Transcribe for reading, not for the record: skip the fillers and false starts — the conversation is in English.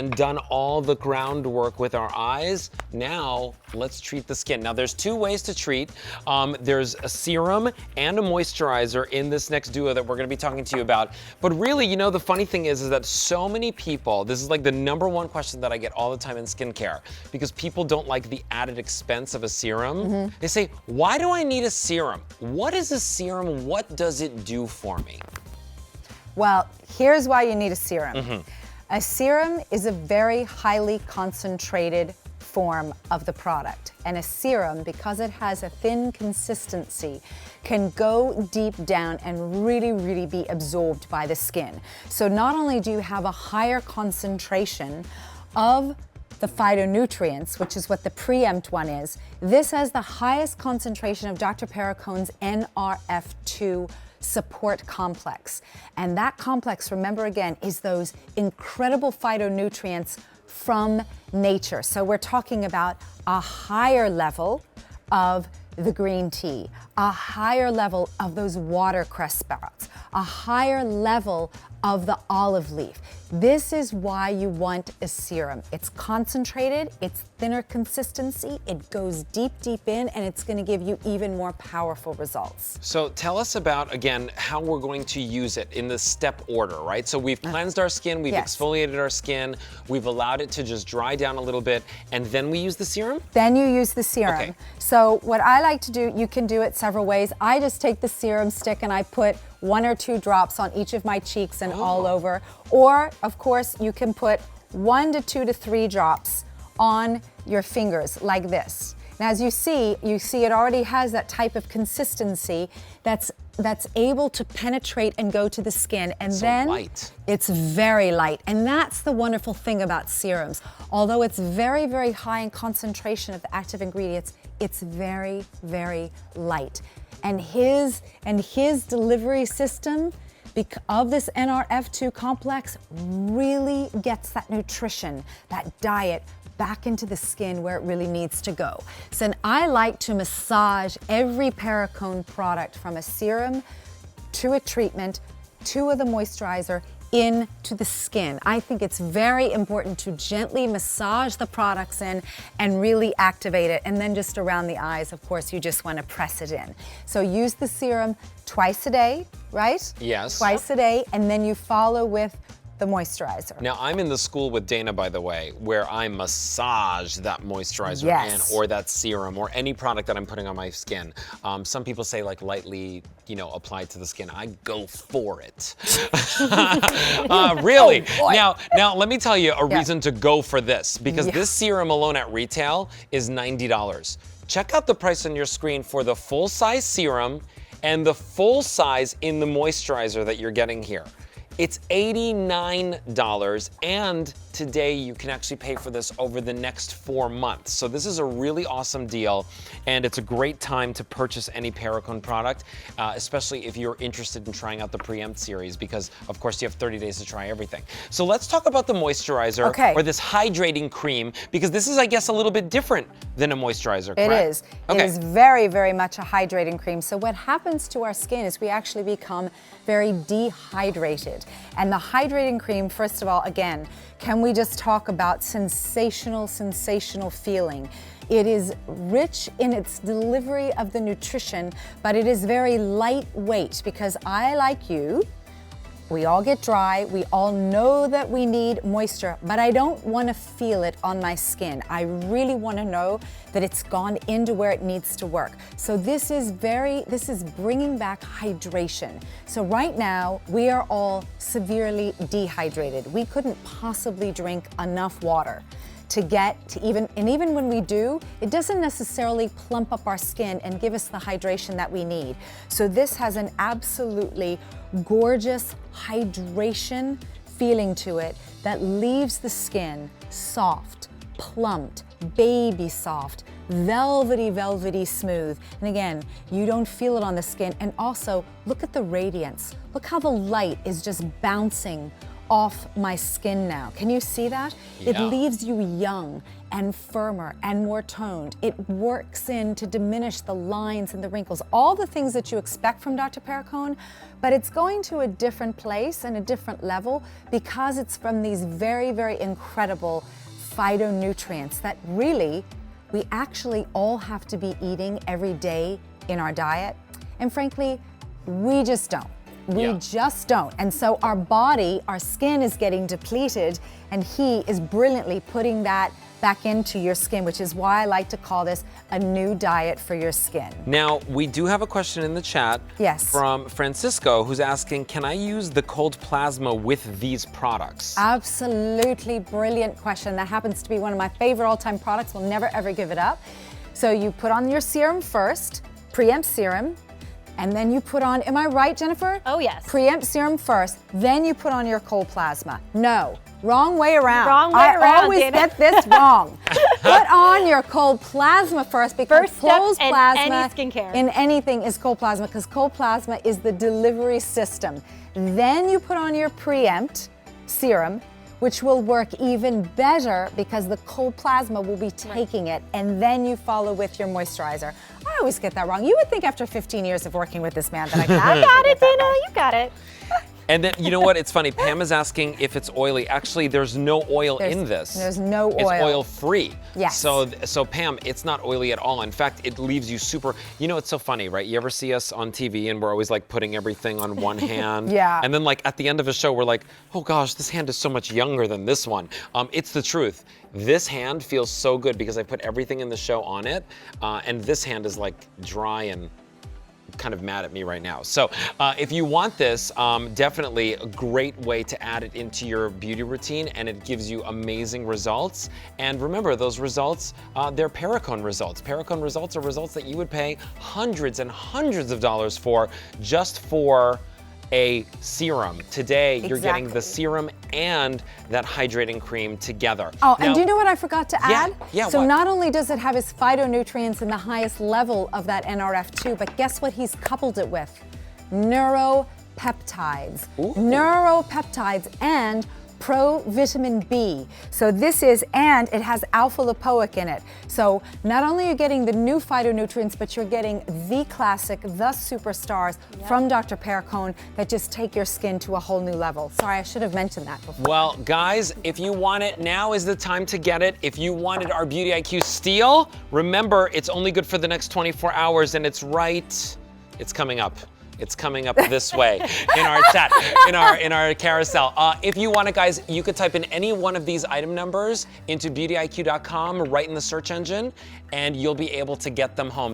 and done all the groundwork with our eyes, now let's treat the skin. Now there's two ways to treat. There's a serum and a moisturizer in this next duo that we're gonna be talking to you about. But really, you know, the funny thing is that so many people, this is like the #1 question that I get all the time in skincare, because people don't like the added expense of a serum. They say, why do I need a serum? What is a serum? What does it do for me? Well, here's why you need a serum. A serum is a very highly concentrated form of the product. And a serum, because it has a thin consistency, can go deep down and really be absorbed by the skin. So not only do you have a higher concentration of the phytonutrients, which is what the Empt one is, this has the highest concentration of Dr. Perricone's NRF2 support complex. And that complex, remember again, is those incredible phytonutrients from nature. So we're talking about a higher level of the green tea, a higher level of those watercress sprouts, a higher level of the olive leaf. This is why you want a serum. It's concentrated, it's thinner consistency, it goes deep in, and it's gonna give you even more powerful results. So tell us about, again, how we're going to use it in the step order, right? So we've cleansed our skin, we've exfoliated our skin, we've allowed it to just dry down a little bit, and then we use the serum? Then you use the serum. Okay. So what I like to do, you can do it several ways. I just take the serum stick and I put 1 or 2 drops on each of my cheeks and all over. Or, of course, you can put 1 to 2 to 3 drops on your fingers like this. Now, as you see it already has that type of consistency that's able to penetrate and go to the skin. And so then light. It's very light. And that's the wonderful thing about serums. Although it's very high in concentration of the active ingredients, it's very light. And his delivery system of this NRF2 complex really gets that nutrition, that diet back into the skin where it really needs to go. So I like to massage every Perricone product from a serum to a treatment to the moisturizer into the skin. I think it's very important to gently massage the products in and really activate it. And then just around the eyes, of course, you just want to press it in. So use the serum twice a day, right? Yes. Twice a day, and then you follow with the moisturizer. Now, I'm in the school with Dana, by the way, where I massage that moisturizer in, or that serum, or any product that I'm putting on my skin. Some people say like lightly, you know, apply to the skin. I go for it. Really. Oh, now, let me tell you a reason to go for this, because this serum alone at retail is $90. Check out the price on your screen for the full-size serum and the full size in the moisturizer that you're getting here. It's $89, and today you can actually pay for this over the next 4 months. So this is a really awesome deal, and it's a great time to purchase any Perricone product, especially if you're interested in trying out the Empt series, because of course you have 30 days to try everything. So let's talk about the moisturizer, or this hydrating cream, because this is, I guess, a little bit different than a moisturizer, correct? It is. It is very much a hydrating cream. So what happens to our skin is we actually become very dehydrated. And the hydrating cream, first of all, again, can we just talk about sensational feeling? It is rich in its delivery of the nutrition, but it is very lightweight, because I, like you, we all get dry, we all know that we need moisture, but I don't want to feel it on my skin. I really want to know that it's gone into where it needs to work. So this is bringing back hydration. So right now, we are all severely dehydrated. We couldn't possibly drink enough water to get to even when we do, it doesn't necessarily plump up our skin and give us the hydration that we need. So this has an absolutely gorgeous hydration feeling to it that leaves the skin soft, plumped, baby soft, velvety smooth. And again, you don't feel it on the skin. And also, look at the radiance. Look how the light is just bouncing off my skin now. Can you see that? It Yeah. leaves you young and firmer and more toned. It works in to diminish the lines and the wrinkles, all the things that you expect from Dr. Perricone, but it's going to a different place and a different level because it's from these very, very incredible phytonutrients that really we actually all have to be eating every day in our diet. And frankly, we just don't. We just don't. And so our body, our skin is getting depleted, and he is brilliantly putting that back into your skin, which is why I like to call this a new diet for your skin. Now, we do have a question in the chat from Francisco, who's asking, can I use the cold plasma with these products? Absolutely brilliant question. That happens to be one of my favorite all-time products. We'll never ever give it up. So you put on your serum first, Empt serum, and then you put on, am I right, Jennifer? Oh, yes. Empt serum first, then you put on your cold plasma. No, wrong way around. Wrong way around, I always Dana. get this wrong. Put on your cold plasma first, because First step cold in plasma any skincare. in anything is cold plasma, because cold plasma is the delivery system. Then you put on your Empt serum, which will work even better because the cold plasma will be taking it, and then you follow with your moisturizer. I always get that wrong. You would think after 15 years of working with this man that I got it, Dana, you got it. And then, you know what, it's funny, Pam is asking if it's oily. Actually, there's no oil in this. There's no oil. It's oil-free. Yes. So Pam, it's not oily at all. In fact, it leaves you super, you know, it's so funny, right? You ever see us on TV and we're always like putting everything on one hand? Yeah. And then like at the end of a show, we're like, oh gosh, this hand is so much younger than this one. It's the truth. This hand feels so good because I put everything in the show on it. And this hand is like dry and kind of mad at me right now. So if you want this, definitely a great way to add it into your beauty routine, and it gives you amazing results. And remember, those results, they're Perricone results. Perricone results are results that you would pay hundreds and hundreds of dollars for just for a serum. Today, you're getting the serum and that hydrating cream together. Oh, now, and do you know what I forgot to add? Yeah, so what? not only does it have his phytonutrients in the highest level of that NRF2, but guess what he's coupled it with? Neuropeptides. Ooh. Neuropeptides and pro-vitamin B. So this is, and it has alpha-lipoic in it. So not only are you getting the new phytonutrients, but you're getting the classic, the superstars from Dr. Perricone that just take your skin to a whole new level. Sorry, I should have mentioned that before. Well, guys, if you want it, now is the time to get it. If you wanted our Beauty IQ steal, remember, it's only good for the next 24 hours, and it's coming up. It's coming up this way in our chat, in our carousel. If you want it, guys, you could type in any one of these item numbers into beautyiq.com right in the search engine, and you'll be able to get them home.